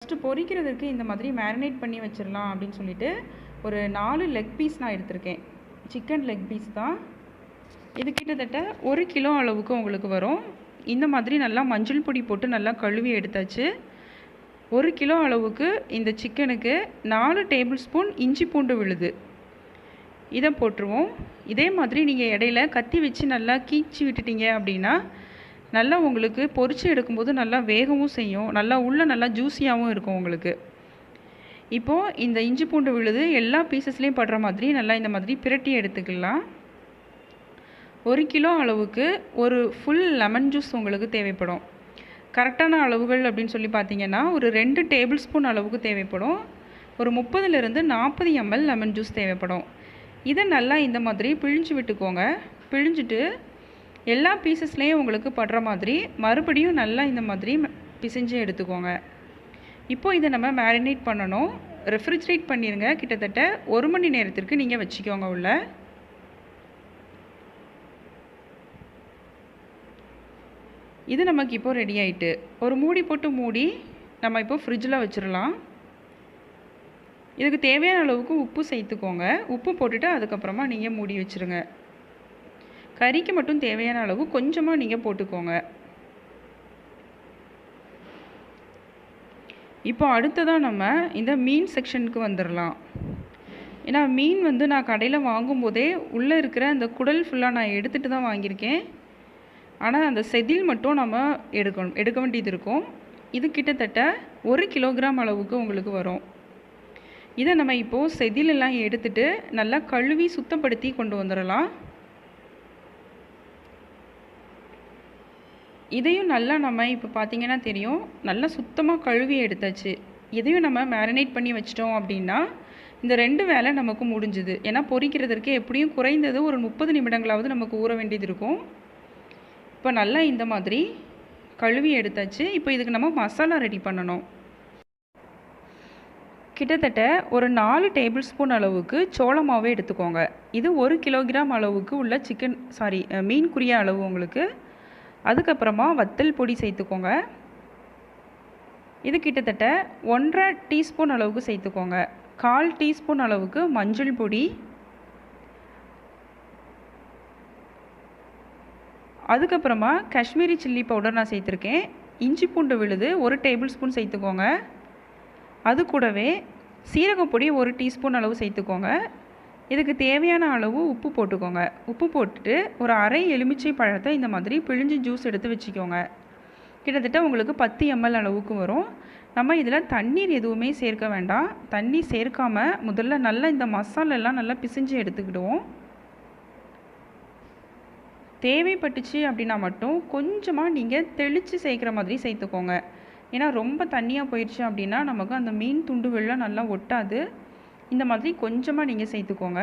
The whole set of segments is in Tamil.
ஃபஸ்ட்டு பொரிக்கிறதுக்கு இந்த மாதிரி மேரினேட் பண்ணி வச்சிடலாம் அப்படின்னு சொல்லிட்டு ஒரு 4 லெக் பீஸ் நான் எடுத்திருக்கேன். சிக்கன் லெக் பீஸ் தான் இது. கிட்டத்தட்ட 1 கிலோ அளவுக்கு உங்களுக்கு வரும். இந்த மாதிரி நல்லா மஞ்சள் பொடி போட்டு நல்லா கழுவி எடுத்தாச்சு. 1 கிலோ அளவுக்கு இந்த சிக்கனுக்கு 4 டேபிள் ஸ்பூன் இஞ்சி பூண்டு விழுது இதை போட்டுருவோம். இதே மாதிரி நீங்கள் இடையில கத்தி வச்சு நல்லா கீச்சி விட்டுட்டீங்க அப்படின்னா நல்லா உங்களுக்கு பொரிச்சு எடுக்கும்போது நல்லா வேகவும் செய்யும், நல்லா உள்ள நல்லா ஜூஸியாகவும் இருக்கும் உங்களுக்கு. இப்போது இந்த இஞ்சி பூண்டு விழுது எல்லா பீசஸ்லேயும் படுற மாதிரி நல்லா இந்த மாதிரி பிரட்டி எடுத்துக்கலாம். 1 கிலோ அளவுக்கு ஒரு ஃபுல் லெமன் ஜூஸ் உங்களுக்கு தேவைப்படும். கரெக்டான அளவுகள் அப்படின்னு சொல்லி பார்த்தீங்கன்னா ஒரு 2 டேபிள் ஸ்பூன் அளவுக்கு தேவைப்படும். ஒரு 30லிருந்து 40 ml லெமன் ஜூஸ் தேவைப்படும். இதை நல்லா இந்த மாதிரி பிழிஞ்சு விட்டுக்கோங்க. பிழிஞ்சிட்டு எல்லா பீசஸ்லேயும் உங்களுக்கு படுற மாதிரி மறுபடியும் நல்லா இந்த மாதிரி பிசைஞ்சு எடுத்துக்கோங்க. இப்போது இதை நம்ம மேரினேட் பண்ணணும். ரெஃப்ரிஜரேட் பண்ணிடுங்க. கிட்டத்தட்ட 1 மணி நேரத்திற்கு நீங்கள் வச்சுக்கோங்க உள்ள. இது நமக்கு இப்போ ரெடி ஆகிட்டு ஒரு மூடி போட்டு மூடி நம்ம இப்போ ஃப்ரிட்ஜில் வச்சிடலாம். இதுக்கு தேவையான அளவுக்கு உப்பு சேர்த்துக்கோங்க. உப்பு போட்டுட்டு அதுக்கப்புறமா நீங்கள் மூடி வச்சுருங்க. கறிக்கு மட்டும் தேவையான அளவு கொஞ்சமாக நீங்கள் போட்டுக்கோங்க. இப்போ அடுத்ததாக நம்ம இந்த மீன் செக்ஷனுக்கு வந்துடலாம். ஏன்னா மீன் நான் கடையில் வாங்கும்போதே உள்ளே இருக்கிற அந்த குடல் ஃபுல்லாக நான் எடுத்துகிட்டு தான் வாங்கியிருக்கேன். ஆனால் அந்த செதில் மட்டும் நம்ம எடுக்க வேண்டியது இருக்கும். இது கிட்டத்தட்ட 1 கிலோகிராம் அளவுக்கு உங்களுக்கு வரும். இதை நம்ம இப்போது செதிலெல்லாம் எடுத்துட்டு நல்லா கழுவி சுத்தப்படுத்தி கொண்டு வந்துடலாம். இதையும் நல்லா நம்ம இப்போ பார்த்தீங்கன்னா தெரியும் நல்லா சுத்தமாக கழுவி எடுத்தாச்சு. இதையும் நம்ம மேரினேட் பண்ணி வச்சிட்டோம் அப்படின்னா இந்த 2 வேலை நமக்கு முடிஞ்சுது. ஏன்னா பொரிக்கிறதுக்கு எப்படியும் குறைந்தது ஒரு 30 நிமிடங்களாவது நமக்கு ஊற வேண்டியது இருக்கும். இப்போ நல்லா இந்த மாதிரி கழுவி எடுத்தாச்சு. இப்போ இதுக்கு நம்ம மசாலா ரெடி பண்ணணும். கிட்டத்தட்ட ஒரு 4 டேபிள் ஸ்பூன் அளவுக்கு சோள மாவு எடுத்துக்கோங்க. இது 1 கிலோகிராம் அளவுக்கு உள்ள மீன்குரிய அளவு உங்களுக்கு. அதுக்கப்புறமா வத்தல் பொடி சேர்த்துக்கோங்க. இது கிட்டத்தட்ட 1.5 டீஸ்பூன் அளவுக்கு சேர்த்துக்கோங்க. 1/4 டீஸ்பூன் அளவுக்கு மஞ்சள் பொடி. அதுக்கப்புறமா காஷ்மீரி சில்லி பவுடர் நான் சேர்த்துருக்கேன். இஞ்சி பூண்டு விழுது 1 டேபிள் ஸ்பூன் சேர்த்துக்கோங்க. அது கூடவே சீரகப்பொடி 1 டீஸ்பூன் அளவு சேர்த்துக்கோங்க. இதுக்கு தேவையான அளவு உப்பு போட்டுக்கோங்க. உப்பு போட்டுட்டு ஒரு அரை எலுமிச்சை பழத்தை இந்த மாதிரி பிழிஞ்சு ஜூஸ் எடுத்து வச்சுக்கோங்க. கிட்டத்தட்ட உங்களுக்கு 10 ml அளவுக்கு வரும். நம்ம இதில் தண்ணீர் எதுவுமே சேர்க்க வேண்டாம். தண்ணி சேர்க்காம முதல்ல நல்லா இந்த மசாலெல்லாம் நல்லா பிசைஞ்சு எடுத்துக்கிடுவோம். தேவைப்பட்டுச்சு அப்படின்னா மட்டும் கொஞ்சமாக நீங்கள் தெளித்து சேர்க்குற மாதிரி சேர்த்துக்கோங்க. ஏன்னா ரொம்ப தண்ணியாக போயிடுச்சு அப்படின்னா நமக்கு அந்த மீன் துண்டுகள்லாம் நல்லா ஒட்டாது. இந்த மாதிரி கொஞ்சமாக நீங்கள் சேர்த்துக்கோங்க.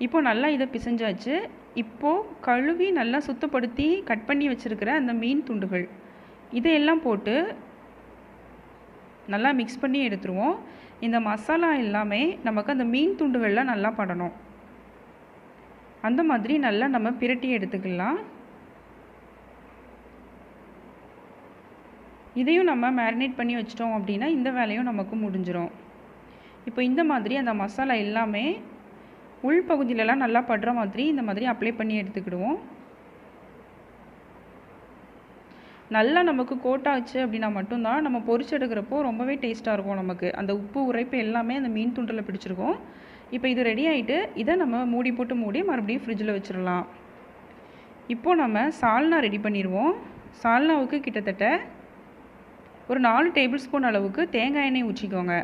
இப்போது நல்லா இதை பிசைஞ்சாச்சு. இப்போது கழுவி நல்லா சுத்தப்படுத்தி கட் பண்ணி வச்சுருக்கிற அந்த மீன் துண்டுகள் இதையெல்லாம் போட்டு நல்லா மிக்ஸ் பண்ணி எடுத்துருவோம். இந்த மசாலா எல்லாமே நமக்கு அந்த மீன் துண்டுகளில் நல்லா படணும். அந்த மாதிரி நல்லா நம்ம பிரட்டி எடுத்துக்கலாம். இதையும் நம்ம மேரினேட் பண்ணி வச்சிட்டோம் அப்படின்னா இந்த வேலையும் நமக்கு முடிஞ்சிடும். இப்போ இந்த மாதிரி அந்த மசாலா எல்லாமே உள்பகுதியிலலாம் நல்லா படுற மாதிரி இந்த மாதிரி அப்ளை பண்ணி எடுத்துக்கிடுவோம். நல்லா நமக்கு கோட்டாச்சு அப்படின்னா மட்டும்தான் நம்ம பொரிச்செடுக்கிறப்போ ரொம்பவே டேஸ்ட்டாக இருக்கும். நமக்கு அந்த உப்பு உரைப்பு எல்லாமே அந்த மீன் துண்டில் பிடிச்சிருக்கும். இப்போ இது ரெடி ஆகிட்டு இதை நம்ம மூடி போட்டு மூடி மறுபடியும் ஃப்ரிட்ஜில் வச்சிடலாம். இப்போது நம்ம சால்னா ரெடி பண்ணிடுவோம். சால்னாவுக்கு கிட்டத்தட்ட ஒரு 4 டேபிள் ஸ்பூன் அளவுக்கு தேங்காய் எண்ணெய் ஊற்றிக்கோங்க.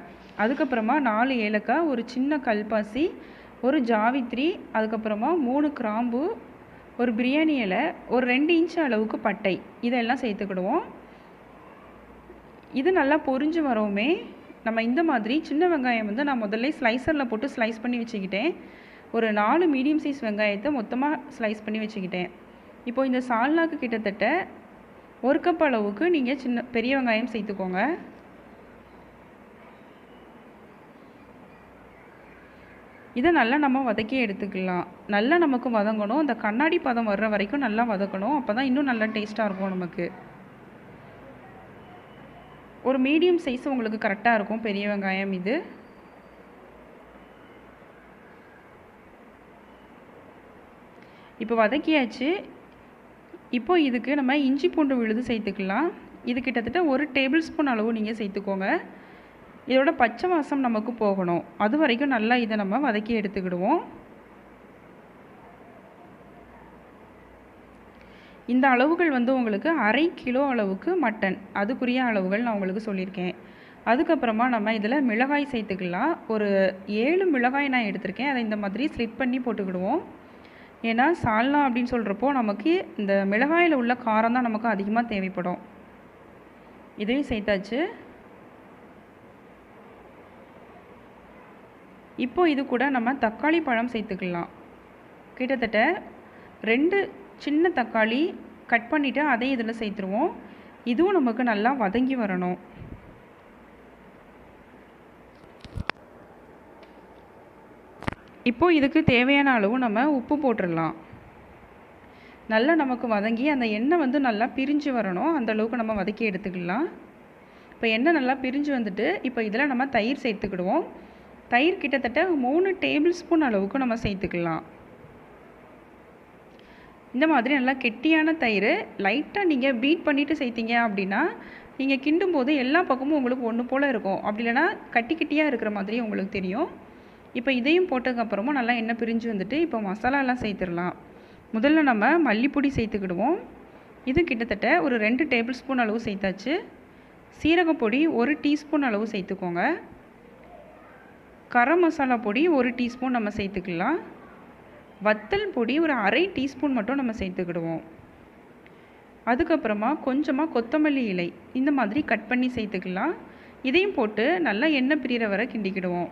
அதுக்கப்புறமா 4 ஏலக்காய், ஒரு சின்ன கல்பாசி, ஒரு ஜாவித்ரி, அதுக்கப்புறமா 3 கிராம்பு, ஒரு பிரியாணி இலை, ஒரு 2 இன்ச் அளவுக்கு பட்டை இதெல்லாம் சேர்த்துக்கிடுவோம். இது நல்லா பொரிஞ்சு வரவுமே நம்ம இந்த மாதிரி சின்ன வெங்காயம் நான் முதல்ல ஸ்லைசரில் போட்டு ஸ்லைஸ் பண்ணி வச்சுக்கிட்டேன். ஒரு 4 மீடியம் சைஸ் வெங்காயத்தை மொத்தமாக ஸ்லைஸ் பண்ணி வச்சுக்கிட்டேன். இப்போது இந்த சால்னாக்கு கிட்டத்தட்ட 1 கப் அளவுக்கு நீங்கள் பெரிய வெங்காயம் சேர்த்துக்கோங்க. இதை நல்லா நம்ம வதக்கி எடுத்துக்கலாம். நல்லா நமக்கு வதங்கணும். அந்த கண்ணாடி பதம் வர்ற வரைக்கும் நல்லா வதக்கணும். அப்போ தான் இன்னும் நல்லா டேஸ்ட்டாக இருக்கும் நமக்கு. ஒரு மீடியம் சைஸ் உங்களுக்கு கரெக்டாக இருக்கும் பெரிய வெங்காயம் இது. இப்போ வதக்கியாச்சு. இப்போ இதுக்கு நம்ம இஞ்சி பூண்டு விழுது சேர்த்துக்கலாம். இது கிட்டத்தட்ட 1 டேபிள் ஸ்பூன் அளவு நீங்கள் சேர்த்துக்கோங்க. இதோட பச்சை வாசம் நமக்கு போகணும். அது வரைக்கும் நல்லா இதை நம்ம வதக்கி எடுத்துக்கிடுவோம். இந்த அளவுகள் வந்து உங்களுக்கு 1/2 கிலோ அளவுக்கு மட்டன், அதுக்குரிய அளவுகள் நான் உங்களுக்கு சொல்லியிருக்கேன். அதுக்கப்புறமா நம்ம இதில் மிளகாய் சேர்த்துக்கலாம். ஒரு 7 மிளகாய் நான் எடுத்திருக்கேன். அதை இந்த மாதிரி ஸ்லிட் பண்ணி போட்டுக்கிடுவோம். ஏன்னா சால்னா அப்படின்னு சொல்கிறப்போ நமக்கு இந்த மிளகாயில் உள்ள காரம் தான் நமக்கு அதிகமாக தேவைப்படும். இதையும் சேர்த்தாச்சு. இப்போ இது கூட நம்ம தக்காளி பழம் சேர்த்துக்கலாம். கிட்டத்தட்ட 2 சின்ன தக்காளி கட் பண்ணிவிட்டு அதை இதில் சேர்த்துருவோம். இதுவும் நமக்கு நல்லா வதங்கி வரணும். இப்போ இதுக்கு தேவையான அளவு நம்ம உப்பு போட்டுடலாம். நல்லா நமக்கு வதங்கி அந்த எண்ணெய் வந்து நல்லா பிரிஞ்சு வரணும். அந்த அளவுக்கு நம்ம வதக்கி எடுத்துக்கலாம். இப்போ எண்ணெய் நல்லா பிரிஞ்சு வந்துட்டு இப்போ இதில் நம்ம தயிர் சேர்த்துக்கிடுவோம். தயிர் கிட்டத்தட்ட 3 டேபிள் ஸ்பூன் அளவுக்கு நம்ம சேர்த்துக்கலாம். இந்த மாதிரி நல்லா கெட்டியான தயிர் லைட்டாக நீங்கள் பீட் பண்ணிவிட்டு சேர்த்திங்க அப்படின்னா நீங்கள் கிண்டும் போது எல்லா பக்கமும் உங்களுக்கு ஒன்று போல் இருக்கும். அப்படி இல்லைனா கட்டி கட்டியாக இருக்கிற மாதிரி உங்களுக்கு தெரியும். இப்போ இதையும் போட்டதுக்கப்புறமா நல்லா எண்ணெய் பிரிஞ்சு வந்துட்டு இப்போ மசாலாலாம் சேர்த்துடலாம். முதல்ல நம்ம மல்லிப்பொடி சேர்த்துக்கிடுவோம். இது கிட்டத்தட்ட ஒரு 2 டேபிள் ஸ்பூன் அளவு சேர்த்தாச்சு. சீரகப்பொடி 1 டீஸ்பூன் அளவு சேர்த்துக்கோங்க. கரம் மசாலா பொடி 1 டீஸ்பூன் நம்ம சேர்த்துக்கலாம். வத்தல் பொடி ஒரு 1/2 டீஸ்பூன் மட்டும் நம்ம சேர்த்துக்கிடுவோம். அதுக்கப்புறமா கொஞ்சமாக கொத்தமல்லி இலை இந்த மாதிரி கட் பண்ணி சேர்த்துக்கலாம். இதையும் போட்டு நல்லா எண்ணெய் பிரிகிற வரை கிண்டிக்கிடுவோம்.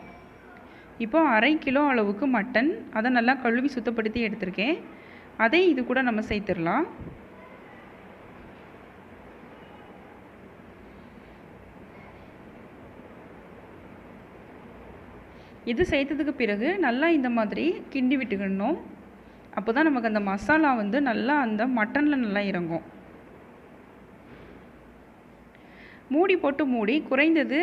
இப்போ 1/2 கிலோ அளவுக்கு மட்டன், அதை நல்லா கழுவி சுத்தப்படுத்தி எடுத்திருக்கேன். அதை இது கூட நம்ம சேர்த்துடலாம். இது சேர்த்ததுக்கு பிறகு நல்லா இந்த மாதிரி கிண்டி விட்டுக்கணும். அப்போ தான் நமக்கு அந்த மசாலா வந்து நல்லா அந்த மட்டனில் நல்லா இறங்கும். மூடி போட்டு மூடி குறைந்தது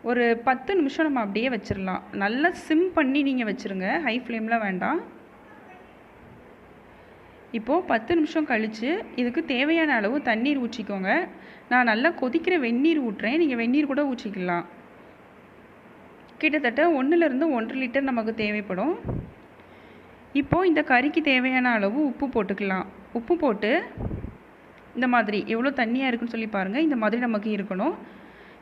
ஒரு 10 நிமிஷம் நம்ம அப்படியே வச்சிடலாம். நல்லா சிம் பண்ணி நீங்கள் வச்சுருங்க, ஹை ஃப்ளேமில் வேண்டாம். இப்போது 10 நிமிஷம் கழித்து இதுக்கு தேவையான அளவு தண்ணீர் ஊற்றிக்கோங்க. நான் நல்லா கொதிக்கிற வெந்நீர் ஊற்றுறேன், நீங்கள் வெந்நீர் கூட ஊற்றிக்கலாம். கிட்டத்தட்ட 1லேருந்து 1.5 லிட்டர் நமக்கு தேவைப்படும். இப்போது இந்த கறிக்கு தேவையான அளவு உப்பு போட்டுக்கலாம். உப்பு போட்டு இந்த மாதிரி எவ்வளோ தண்ணியாக இருக்குன்னு சொல்லி பாருங்கள். இந்த மாதிரி நமக்கு இருக்கணும்.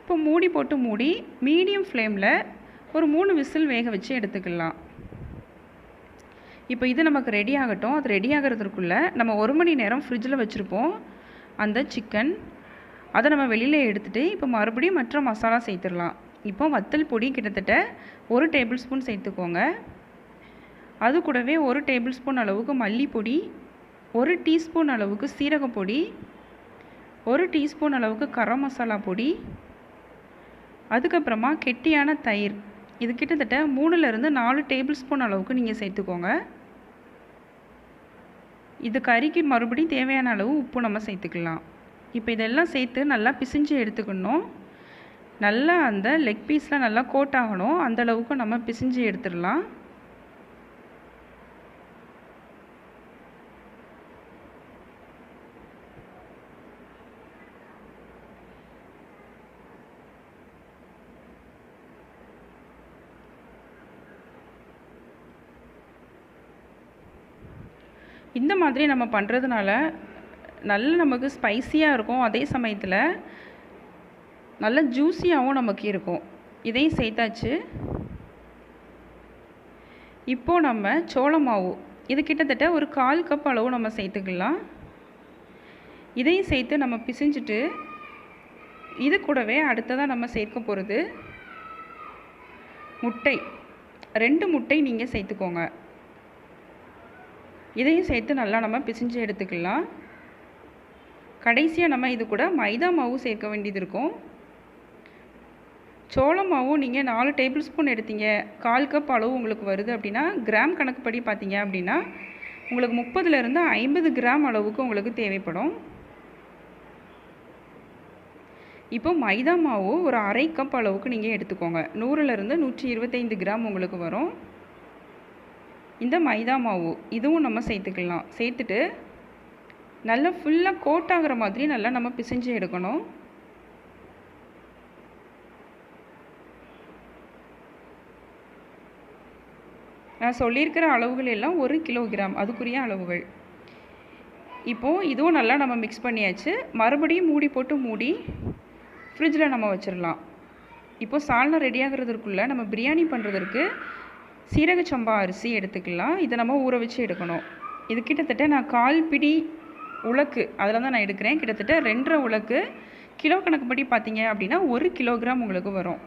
இப்போ மூடி போட்டு மூடி மீடியம் ஃப்ளேமில் ஒரு 3 விசில் வேக வச்சு எடுத்துக்கலாம். இப்போ இது நமக்கு ரெடி ஆகட்டும். அது ரெடி ஆகிறதுக்குள்ளே நம்ம 1 மணி நேரம் ஃப்ரிட்ஜில் வச்சுருப்போம் அந்த சிக்கன். அதை நம்ம வெளியில் எடுத்துகிட்டு இப்போ மறுபடியும் மற்ற மசாலா சேர்த்துடலாம். இப்போ வத்தல் பொடி கிட்டத்தட்ட 1 டேபிள் ஸ்பூன் சேர்த்துக்கோங்க. அது கூடவே 1 டேபிள் ஸ்பூன் அளவுக்கு மல்லிப்பொடி, 1 டீஸ்பூன் அளவுக்கு சீரகப்பொடி, 1 டீஸ்பூன் அளவுக்கு கரம் மசாலா பொடி, அதுக்கப்புறமா கெட்டியான தயிர். இது கிட்டத்தட்ட 3லேருந்து 4 டேபிள் ஸ்பூன் அளவுக்கு நீங்கள் சேர்த்துக்கோங்க. இது கறிக்கு மறுபடியும் தேவையான அளவு உப்பு நம்ம சேர்த்துக்கலாம். இப்போ இதெல்லாம் சேர்த்து நல்லா பிசைஞ்சு எடுத்துக்கணும். நல்லா அந்த லெக் பீஸில் நல்லா கோட் ஆகணும். அந்த அளவுக்கு நம்ம பிசைஞ்சு எடுத்துடலாம். இந்த மாதிரி நம்ம பண்ணுறதுனால நல்ல நமக்கு ஸ்பைசியாக இருக்கும். அதே சமயத்தில் நல்ல ஜூஸியாகவும் நமக்கு இருக்கும். இதையும் சேர்த்தாச்சு. இப்போது நம்ம சோள மாவு இது கிட்டத்தட்ட ஒரு 1/4 கப் அளவு நம்ம சேர்த்துக்கலாம். இதையும் சேர்த்து நம்ம பிசைஞ்சிட்டு இது கூடவே அடுத்ததாக நம்ம சேர்க்க போகிறது முட்டை. 2 முட்டை நீங்கள் சேர்த்துக்கோங்க. இதையும் சேர்த்து நல்லா நம்ம பிசைஞ்சு எடுத்துக்கலாம். கடைசியாக நம்ம இது கூட மைதா மாவு சேர்க்க வேண்டியது இருக்கும். சோள மாவும் நீங்கள் 4 டேபிள் ஸ்பூன் எடுத்தீங்க, 1/4 கப் அளவு உங்களுக்கு வருது அப்படின்னா கிராம் கணக்குப்படி பார்த்தீங்க அப்படின்னா உங்களுக்கு 30லேருந்து 50 கிராம் அளவுக்கு உங்களுக்கு தேவைப்படும். இப்போ மைதா மாவு ஒரு 1/2 கப் அளவுக்கு நீங்கள் எடுத்துக்கோங்க. 100லேருந்து 125 கிராம் உங்களுக்கு வரும். இந்த மைதா மாவு இதுவும் நம்ம சேர்த்துக்கலாம். சேர்த்துட்டு நல்லா ஃபுல்லாக கோட் ஆகிற மாதிரி நல்லா நம்ம பிசைஞ்சு எடுக்கணும். நான் சொல்லியிருக்கிற அளவுகள் எல்லாம் 1 கிலோகிராம் அதுக்குரிய அளவுகள். இப்போது இதுவும் நல்லா நம்ம மிக்ஸ் பண்ணியாச்சு. மறுபடியும் மூடி போட்டு மூடி ஃப்ரிட்ஜில் நம்ம வச்சிடலாம். இப்போது சால்னா ரெடி ஆகிறதுக்குள்ளே நம்ம பிரியாணி பண்ணுறதுக்கு சீரக சம்பா அரிசி எடுத்துக்கலாம். இதை நம்ம ஊற வச்சு எடுக்கணும். இது கிட்டத்தட்ட நான் 1/4 பிடி உலக்கு அதில் தான் நான் எடுக்கிறேன். கிட்டத்தட்ட 2.5 உலக்கு. கிலோ கணக்குப்படி பார்த்தீங்க அப்படின்னா 1 கிலோகிராம் உங்களுக்கு வரும்.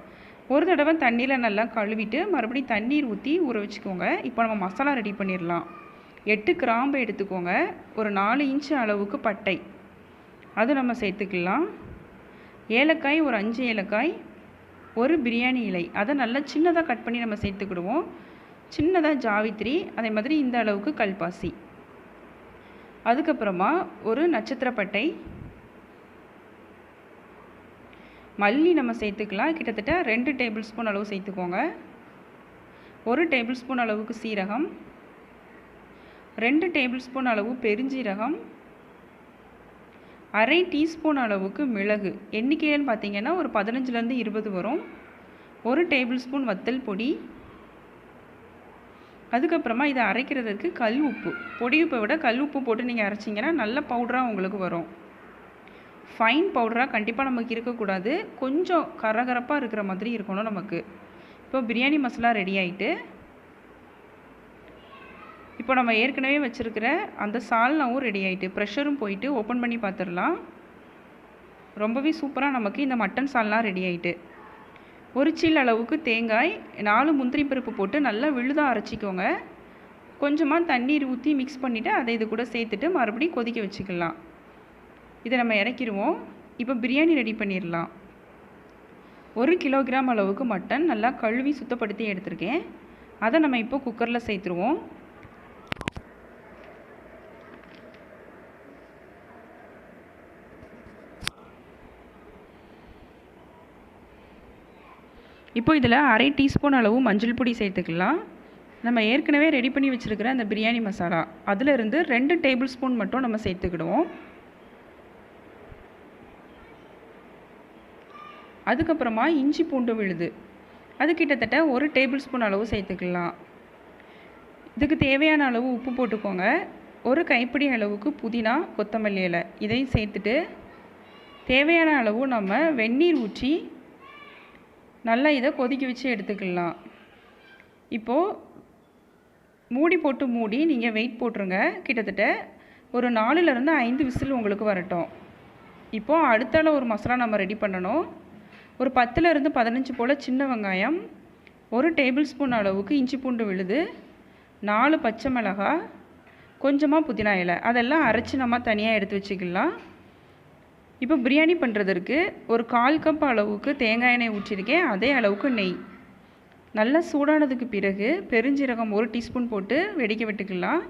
ஒரு தடவை தண்ணியில் நல்லா கழுவிட்டு மறுபடியும் தண்ணீர் ஊற்றி ஊற வச்சுக்கோங்க. இப்போ நம்ம மசாலா ரெடி பண்ணிடலாம். 8 கிராம்பு எடுத்துக்கோங்க. ஒரு 4 இன்ச்சு அளவுக்கு பட்டை அது நம்ம சேர்த்துக்கலாம். ஏலக்காய் ஒரு 5 ஏலக்காய், ஒரு பிரியாணி இலை அதை நல்லா சின்னதாக கட் பண்ணி நம்ம சேர்த்துக்கிடுவோம். சின்னதாக ஜாவித்ரி, அதே மாதிரி இந்த அளவுக்கு கல்பாசி, அதுக்கப்புறமா ஒரு நட்சத்திரப்பட்டை, மல்லி நம்ம சேர்த்துக்கலாம். கிட்டத்தட்ட 2 டேபிள் ஸ்பூன் அளவு சேர்த்துக்கோங்க. 1 டேபிள் ஸ்பூன் அளவுக்கு சீரகம், 2 டேபிள் ஸ்பூன் அளவு பெருஞ்சீரகம், 1/2 டீஸ்பூன் அளவுக்கு மிளகு. எண்ணிக்கைன்னு பார்த்தீங்கன்னா ஒரு 15லேருந்து 20 வரும். 1 டேபிள் ஸ்பூன் வத்தல் பொடி, அதுக்கப்புறமா இதை அரைக்கிறதுக்கு கல் உப்பு. பொடி உப்பை விட கல் உப்பு போட்டு நீங்கள் அரைச்சிங்கன்னா நல்ல பவுடராக உங்களுக்கு வரும். ஃபைன் பவுடராக கண்டிப்பாக நமக்கு இருக்கக்கூடாது. கொஞ்சம் கரகரப்பாக இருக்கிற மாதிரி இருக்கணும் நமக்கு. இப்போ பிரியாணி மசாலா ரெடி ஆகிட்டு இப்போ நம்ம ஏற்கனவே வச்சுருக்கிற அந்த சால்னாவும் ரெடி ஆகிட்டு ப்ரெஷரும் போயிட்டு ஓப்பன் பண்ணி பார்த்துடலாம். ரொம்பவே சூப்பராக நமக்கு இந்த மட்டன் சால்னா ரெடி ஆகிட்டு. ஒரு சீல் அளவுக்கு தேங்காய், 4 முந்திரி பருப்பு போட்டு நல்லா விழுதாக அரைச்சிக்கோங்க. கொஞ்சமாக தண்ணீர் ஊற்றி மிக்ஸ் பண்ணிவிட்டு அதை இது கூட சேர்த்துட்டு மறுபடியும் கொதிக்க வச்சுக்கலாம். இதை நம்ம இறக்கிடுவோம். இப்போ பிரியாணி ரெடி பண்ணிடலாம். 1 கிலோகிராம் அளவுக்கு மட்டன் நல்லா கழுவி சுத்தப்படுத்தி எடுத்திருக்கேன். அதை நம்ம இப்போ குக்கரில் சேர்த்துருவோம். இப்போ இதில் 1/2 டீஸ்பூன் அளவு மஞ்சள் பொடி சேர்த்துக்கலாம். நம்ம ஏற்கனவே ரெடி பண்ணி வச்சுருக்கிற அந்த பிரியாணி மசாலா அதிலிருந்து 2 டேபிள் ஸ்பூன் மட்டும் நம்ம சேர்த்துக்கிடுவோம். அதுக்கப்புறமா இஞ்சி பூண்டு விழுது அது கிட்டத்தட்ட 1 டேபிள் ஸ்பூன் அளவு சேர்த்துக்கலாம். இதுக்கு தேவையான அளவு உப்பு போட்டுக்கோங்க. 1 கைப்பிடி அளவுக்கு புதினா, கொத்தமல்லி இலை இதையும் சேர்த்துட்டு தேவையான அளவு நம்ம வெந்நீர் ஊற்றி நல்லா இதை கொதிக்க வச்சு எடுத்துக்கலாம். இப்போது மூடி போட்டு மூடி நீங்கள் வெயிட் போட்டுருங்க. கிட்டத்தட்ட ஒரு 4லேருந்து 5 விசில் உங்களுக்கு வரட்டும். இப்போது அடுத்தால ஒரு மசாலா நம்ம ரெடி பண்ணணும். ஒரு 10லேருந்து 15 போல் சின்ன வெங்காயம், 1 டேபிள் ஸ்பூன் அளவுக்கு இஞ்சி பூண்டு விழுது, 4 பச்சை மிளகாய், கொஞ்சமாக புதினா இலை அதெல்லாம் அரைச்சி நம்ம தனியாக எடுத்து வச்சுக்கலாம். இப்போ பிரியாணி பண்ணுறதுக்கு ஒரு 1/4 கப் அளவுக்கு தேங்காய் எண்ணெய் ஊற்றிருக்கேன். அதே அளவுக்கு நெய் நல்லா சூடானதுக்கு பிறகு பெருஞ்சீரகம் 1 டீஸ்பூன் போட்டு வெடிக்க விட்டுக்கலாம்.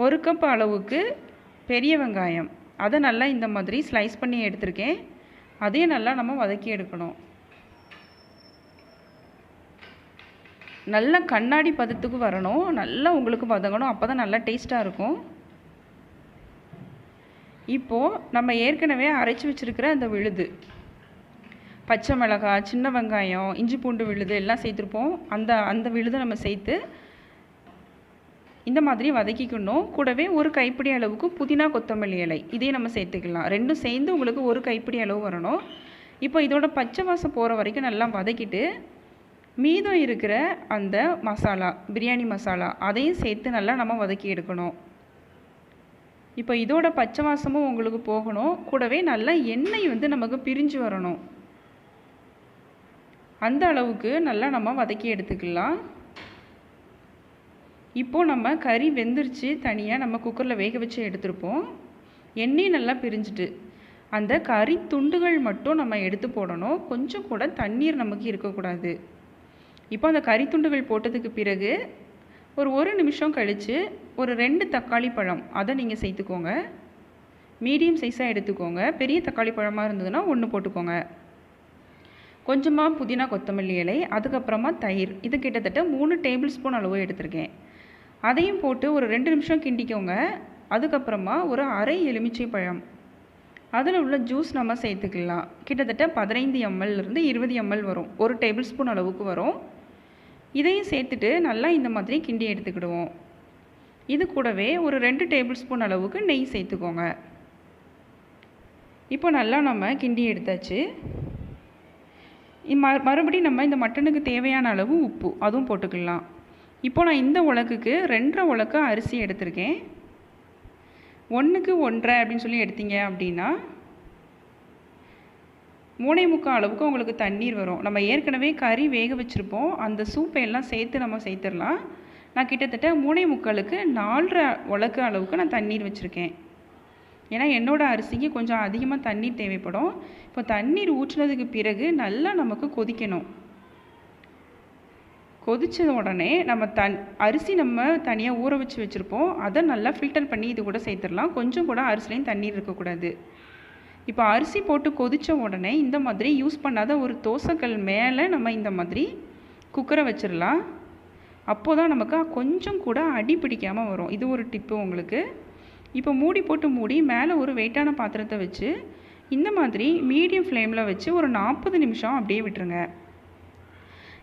1 கப் அளவுக்கு பெரிய வெங்காயம் அதை நல்லா இந்த மாதிரி ஸ்லைஸ் பண்ணி எடுத்திருக்கேன். அதையும் நல்லா நம்ம வதக்கி எடுக்கணும். நல்லா கண்ணாடி பதத்துக்கு வரணும். நல்லா உங்களுக்கு வதங்கணும். அப்போ தான் நல்லா டேஸ்ட்டாக இருக்கும். இப்போது நம்ம ஏற்கனவே அரைச்சி வச்சுருக்கிற அந்த விழுது, பச்சை மிளகாய், சின்ன வெங்காயம், இஞ்சி பூண்டு விழுது எல்லாம் சேர்த்துருப்போம். அந்த விழுதை நம்ம சேர்த்து இந்த மாதிரி வதக்கிக்கணும். கூடவே 1 கைப்பிடி அளவுக்கு புதினா, கொத்தமல்லி இலை இதையும் நம்ம சேர்த்துக்கலாம். ரெண்டும் சேர்ந்து உங்களுக்கு 1 கைப்பிடி அளவு வரணும். இப்போ இதோட பச்சை வாசம் போகிற வரைக்கும் நல்லா வதக்கிட்டு மீதம் இருக்கிற அந்த மசாலா, பிரியாணி மசாலா அதையும் சேர்த்து நல்லா நம்ம வதக்கி எடுக்கணும். இப்போ இதோட பச்சை வாசமும் உங்களுக்கு போகணும். கூடவே நல்லா எண்ணெய் நமக்கு பிரிஞ்சு வரணும். அந்த அளவுக்கு நல்லா நம்ம வதக்கி எடுத்துக்கலாம். இப்போது நம்ம கறி வெந்துருச்சு. தனியாக நம்ம குக்கரில் வேக வச்சு எடுத்துருப்போம். எண்ணெய் நல்லா பிரிஞ்சுட்டு அந்த கறி துண்டுகள் மட்டும் நம்ம எடுத்து போடணும். கொஞ்சம் கூட தண்ணீர் நமக்கு இருக்கக்கூடாது. இப்போ அந்த கறி துண்டுகள் போட்டதுக்கு பிறகு ஒரு 1 நிமிஷம் கழித்து ஒரு 2 தக்காளி பழம் அதை நீங்கள் சேர்த்துக்கோங்க. மீடியம் சைஸாக எடுத்துக்கோங்க. பெரிய தக்காளி பழமாக இருந்ததுன்னா 1 போட்டுக்கோங்க. கொஞ்சமாக புதினா கொத்தமல்லி இலை, அதுக்கப்புறமா தயிர். இது கிட்டத்தட்ட 3 டேபிள் ஸ்பூன் அளவு எடுத்திருக்கேன். அதையும் போட்டு ஒரு 2 நிமிஷம் கிண்டிக்கோங்க. அதுக்கப்புறமா ஒரு அரை எலுமிச்சை பழம், அதில் உள்ள ஜூஸ் நம்ம சேர்த்துக்கலாம். கிட்டத்தட்ட 15 ml-லிருந்து 20 ml வரும். 1 டேபிள் ஸ்பூன் அளவுக்கு வரும். இதையும் சேர்த்துட்டு நல்லா இந்த மாதிரி கிண்டி எடுத்துக்கிடுவோம். இது கூடவே ஒரு 2 டேபிள் ஸ்பூன் அளவுக்கு நெய் சேர்த்துக்கோங்க. இப்போ நல்லா நம்ம கிண்டி எடுத்தாச்சு. மறுபடியும் நம்ம இந்த மட்டனுக்கு தேவையான அளவு உப்பு அதுவும் போட்டுக்கலாம். இப்போ நான் இந்த உலக்குக்கு 2.5 உலக்கு அரிசி எடுத்திருக்கேன். 1க்கு 1.5 அப்படின்னு சொல்லி எடுத்தீங்க அப்படின்னா 3.25 அளவுக்கு உங்களுக்கு தண்ணீர் வரும். நம்ம ஏற்கனவே கறி வேக வச்சுருப்போம். அந்த சூப்பை எல்லாம் சேர்த்து நம்ம சேர்த்துடலாம். நான் கிட்டத்தட்ட 3.25க்கு 4.5 உலக்கு அளவுக்கு நான் தண்ணீர் வச்சுருக்கேன். ஏன்னா என்னோடய அரிசிக்கு கொஞ்சம் அதிகமாக தண்ணீர் தேவைப்படும். இப்போ தண்ணீர் ஊற்றினதுக்கு பிறகு நல்லா நமக்கு கொதிக்கணும். கொதித்த உடனே நம்ம அரிசி நம்ம தனியாக ஊற வச்சு வச்சுருப்போம். அதை நல்லா ஃபில்டர் பண்ணி இது கூட சேர்த்துடலாம். கொஞ்சம் கூட அரிசிலையும் தண்ணீர் இருக்கக்கூடாது. இப்போ அரிசி போட்டு கொதித்த உடனே இந்த மாதிரி யூஸ் பண்ணாத ஒரு தோசைக்கல் மேலே நம்ம இந்த மாதிரி குக்கரை வச்சிடலாம். அப்போ தான் நமக்கு கொஞ்சம் கூட அடி பிடிக்காமல் வரும். இது ஒரு டிப்பு உங்களுக்கு. இப்போ மூடி போட்டு மூடி மேலே ஒரு வெயிட்டான பாத்திரத்தை வச்சு இந்த மாதிரி மீடியம் ஃப்ளேமில் வச்சு ஒரு 40 நிமிஷம் அப்படியே விட்டுருங்க.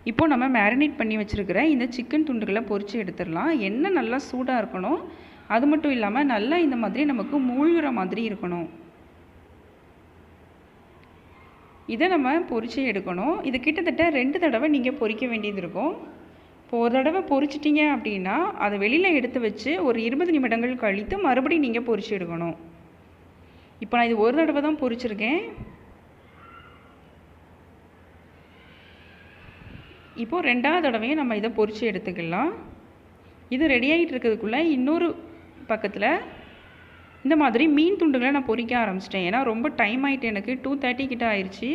இப்போ நம்ம மேரினேட் பண்ணி வச்சுருக்கிற இந்த சிக்கன் துண்டுகளை பொரித்து எடுத்துடலாம். எண்ணெய் நல்லா சூடாக இருக்கணும். அது மட்டும் இல்லாமல் நல்லா இந்த மாதிரி நமக்கு மூழ்கிற மாதிரி இருக்கணும். இதை நம்ம பொரித்து எடுக்கணும். இது கிட்டத்தட்ட 2 தடவை நீங்கள் பொரிக்க வேண்டியது இருக்கும். இப்போ ஒரு தடவை பொரிச்சிட்டிங்க அப்படின்னா அதை வெளியில் எடுத்து வச்சு ஒரு 20 நிமிடங்கள் கழித்து மறுபடியும் நீங்கள் பொரித்து எடுக்கணும். இப்போ நான் இது ஒரு தடவை தான் பொரிச்சிருக்கேன். இப்போது 2வது தடவையும் நம்ம இதை பொரித்து எடுத்துக்கலாம். இது ரெடி ஆகிட்டு இருக்கிறதுக்குள்ளே இன்னொரு பக்கத்தில் இந்த மாதிரி மீன் துண்டுகளை நான் பொரிக்க ஆரம்பிச்சிட்டேன். ஏன்னா ரொம்ப டைம் ஆகிட்டு, எனக்கு 2:30 கிட்ட ஆயிடுச்சு.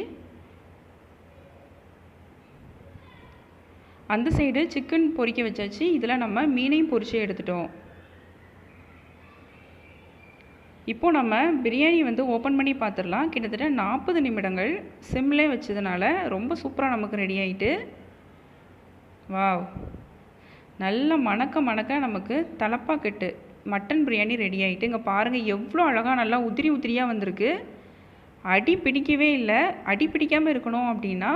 அந்த சைடு சிக்கன் பொரிக்க வச்சாச்சு. இதில் நம்ம மீனையும் பொரித்து எடுத்துட்டோம். இப்போது நம்ம பிரியாணி ஓப்பன் பண்ணி பார்த்துடலாம். கிட்டத்தட்ட 40 நிமிடங்கள் சிம்லே வச்சதுனால ரொம்ப சூப்பராக நமக்கு ரெடி ஆகிட்டு. வாவ், நல்ல மணக்க மணக்க நமக்கு தலப்பாக்கட்டு மட்டன் பிரியாணி ரெடி ஆகிட்டு. இங்கே பாருங்கள் எவ்வளோ அழகாக நல்லா உதிரி உதிரியாக வந்திருக்கு. அடி பிடிக்கவே இல்லை. அடி பிடிக்காமல் இருக்கணும் அப்படின்னா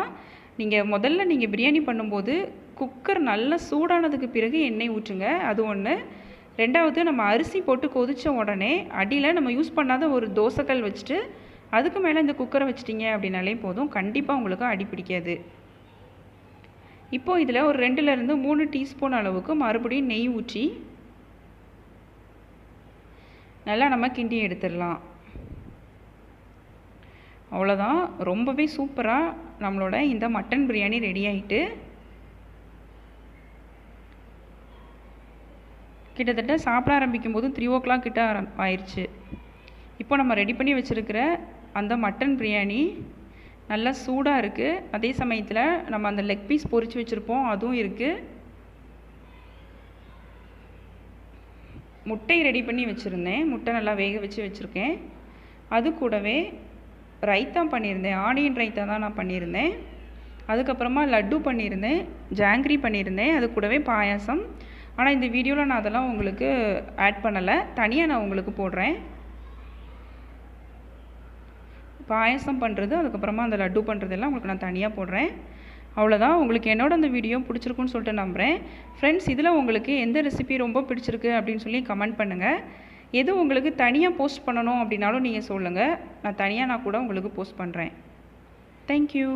நீங்கள் பிரியாணி பண்ணும்போது குக்கர் நல்லா சூடானதுக்கு பிறகு எண்ணெய் ஊற்றுங்க. அது ஒன்று. 2வது, நம்ம அரிசி போட்டு கொதித்த உடனே அடியில் நம்ம யூஸ் பண்ணாத ஒரு தோசைக்கல் வச்சுட்டு அதுக்கு மேலே இந்த குக்கரை வச்சிட்டிங்க அப்படின்னாலே போதும். கண்டிப்பாக உங்களுக்கு அடி பிடிக்காது. இப்போது இதில் ஒரு 2லேருந்து 3 டீஸ்பூன் அளவுக்கு மறுபடியும் நெய் ஊற்றி நல்லா நம்ம கிண்டி எடுத்துடலாம். அவ்வளோதான். ரொம்பவே சூப்பராக நம்மளோட இந்த மட்டன் பிரியாணி ரெடி ஆகிட்டு. கிட்டத்தட்ட சாப்பிட ஆரம்பிக்கும் போது 3 o'clock கிட்ட ஆயிடுச்சு. இப்போ நம்ம ரெடி பண்ணி வச்சுருக்கிற அந்த மட்டன் பிரியாணி நல்லா சூடாக இருக்குது. அதே சமயத்தில் நம்ம அந்த லெக் பீஸ் பொரித்து வச்சுருப்போம், அதுவும் இருக்குது. முட்டை ரெடி பண்ணி வச்சுருந்தேன். முட்டை நல்லா வேக வச்சு வச்சுருக்கேன். அது கூடவே ரைத்தா பண்ணியிருந்தேன். ஆனியன் ரைத்தா தான் நான் பண்ணியிருந்தேன். அதுக்கப்புறமா லட்டு பண்ணியிருந்தேன், ஜாங்கிரி பண்ணியிருந்தேன். அது கூடவே பாயாசம். ஆனால் இந்த வீடியோவில் நான் அதெல்லாம் உங்களுக்கு ஆட் பண்ணலை, தனியாக நான் உங்களுக்கு போடுறேன். பாயாசம் பண்ணுறது, அதுக்கப்புறமா அந்த லட்டு பண்ணுறதெல்லாம் உங்களுக்கு நான் தனியாக போடுறேன். அவ்வளோதான். உங்களுக்கு என்னோட அந்த வீடியோ பிடிச்சிருக்குன்னு சொல்லிட்டு நம்புகிறேன். ஃப்ரெண்ட்ஸ், இதில் உங்களுக்கு எந்த ரெசிபி ரொம்ப பிடிச்சிருக்கு அப்படின்னு சொல்லி கமெண்ட் பண்ணுங்கள். எது உங்களுக்கு தனியாக போஸ்ட் பண்ணணும் அப்படின்னாலும் நீங்கள் சொல்லுங்கள். நான் கூட உங்களுக்கு போஸ்ட் பண்ணுறேன். தேங்க்யூ.